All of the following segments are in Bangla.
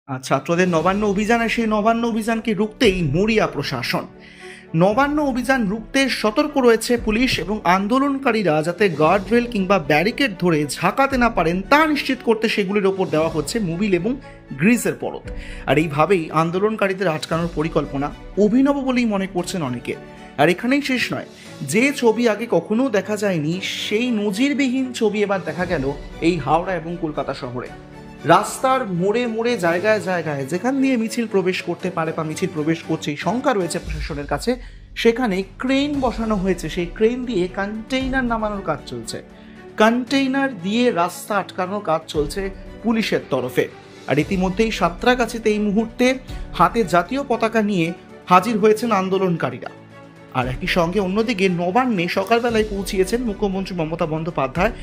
আর ছাত্রদের নবান্ন অভিযান, সেই নবান্ন অভিযানকে রুখতেই মরিয়া প্রশাসন। নবান্ন অভিযান রুখতে সতর্ক রয়েছে পুলিশ এবং আন্দোলনকারীরা যাতে গার্ডরেল কিংবা ব্যারিকেড ধরে ঝাঁকাতে না পারেন তা নিশ্চিত করতে সেগুলির ওপর দেওয়া হচ্ছে মোবিল এবং গ্রিজের পরত। আর এইভাবেই আন্দোলনকারীদের আটকানোর পরিকল্পনা অভিনব বলেই মনে করছেন অনেকে। আর এখানেই শেষ নয়, যে ছবি আগে কখনো দেখা যায়নি সেই নজিরবিহীন ছবি এবার দেখা গেল এই হাওড়া এবং কলকাতা শহরে। রাস্তার মোড়ে মোড়ে জায়গায় জায়গায় যেখান দিয়ে মিছিল প্রবেশ করতে পারে বা মিছিল প্রবেশ করছে এই শঙ্কা রয়েছে প্রশাসনের কাছে, সেখানে ক্রেন বসানো হয়েছে। সেই ক্রেন দিয়ে কন্টেইনার নামানোর কাজ চলছে, কন্টেইনার দিয়ে রাস্তা আটকানোর কাজ চলছে পুলিশের তরফে। আর ইতিমধ্যেই সাঁতরাগাছিতে এই মুহূর্তে হাতে জাতীয় পতাকা নিয়ে হাজির হয়েছেন আন্দোলনকারীরা। আর একই সঙ্গে অন্যদিকে নবান্নে সকালবেলায় পৌঁছিয়েছেন মুখ্যমন্ত্রী মমতা বন্দ্যোপাধ্যায়।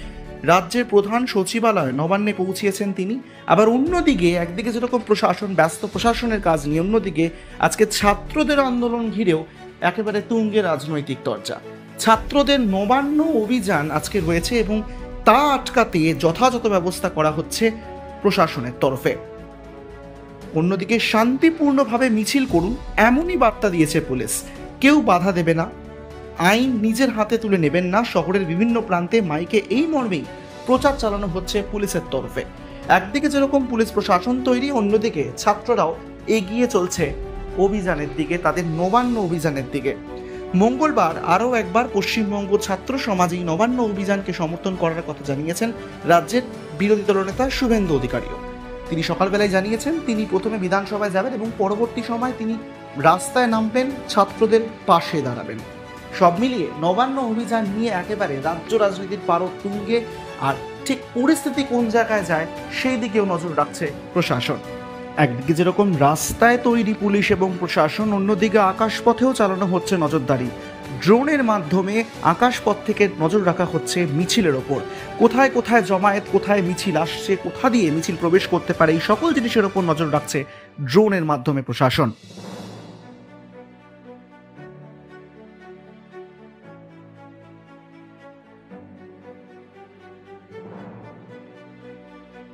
রাজ্যের প্রধান সচিবালয় নবান্নে পৌঁছিয়েছেন তিনি। আবার অন্যদিকে একদিকে যেরকম প্রশাসন ব্যস্ত প্রশাসনের কাজ নিয়ে, অন্যদিকে আজকে ছাত্রদের আন্দোলন ঘিরেও একেবারে তুঙ্গে রাজনৈতিক চর্চা। ছাত্রদের নবান্ন অভিযান আজকে রয়েছে এবং তা আটকাতে যথাযথ ব্যবস্থা করা হচ্ছে প্রশাসনের তরফে। অন্যদিকে শান্তিপূর্ণভাবে মিছিল করুন এমনই বার্তা দিয়েছে পুলিশ। কেউ বাধা দেবে না, আইন নিজের হাতে তুলে নেবেন না। শহরের বিভিন্ন প্রান্তে মাইকে এই মর্মেই প্রচার চালানো হচ্ছে পুলিশের তরফে। একদিকে যেরকম পুলিশ প্রশাসন তৈরি, অন্যদিকে ছাত্ররাও এগিয়ে চলছে অভিযানের দিকে, তাদের নবান্ন অভিযানের দিকে। মঙ্গলবার আরও একবার পশ্চিমবঙ্গ ছাত্র সমাজ এই নবান্ন অভিযানকে সমর্থন করার কথা জানিয়েছেন রাজ্যের বিরোধী দলনেতা শুভেন্দু অধিকারীও। তিনি সকালবেলায় জানিয়েছেন তিনি প্রথমে বিধানসভায় যাবেন এবং পরবর্তী সময় তিনি রাস্তায় নামবেন, ছাত্রদের পাশে দাঁড়াবেন। সব মিলিয়ে নবান্ন অভিযান নিয়ে একেবারে রাজ্য রাজনীতির পারদ তুঙ্গে। আর ঠিক পরিস্থিতি কোন জায়গায় যায় সেই দিকেও নজর রাখছে প্রশাসন। একদিকে যেরকম রাস্তায় তৈরি পুলিশ এবং প্রশাসন, অন্যদিকে আকাশপথেও চালানো হচ্ছে নজরদারি। ড্রোনের মাধ্যমে আকাশপথ থেকে নজর রাখা হচ্ছে মিছিলের ওপর। কোথায় কোথায় জমায়েত, কোথায় মিছিল আসছে, কোথা দিয়ে মিছিল প্রবেশ করতে পারে, এই সকল জিনিসের ওপর নজর রাখছে ড্রোনের মাধ্যমে প্রশাসন।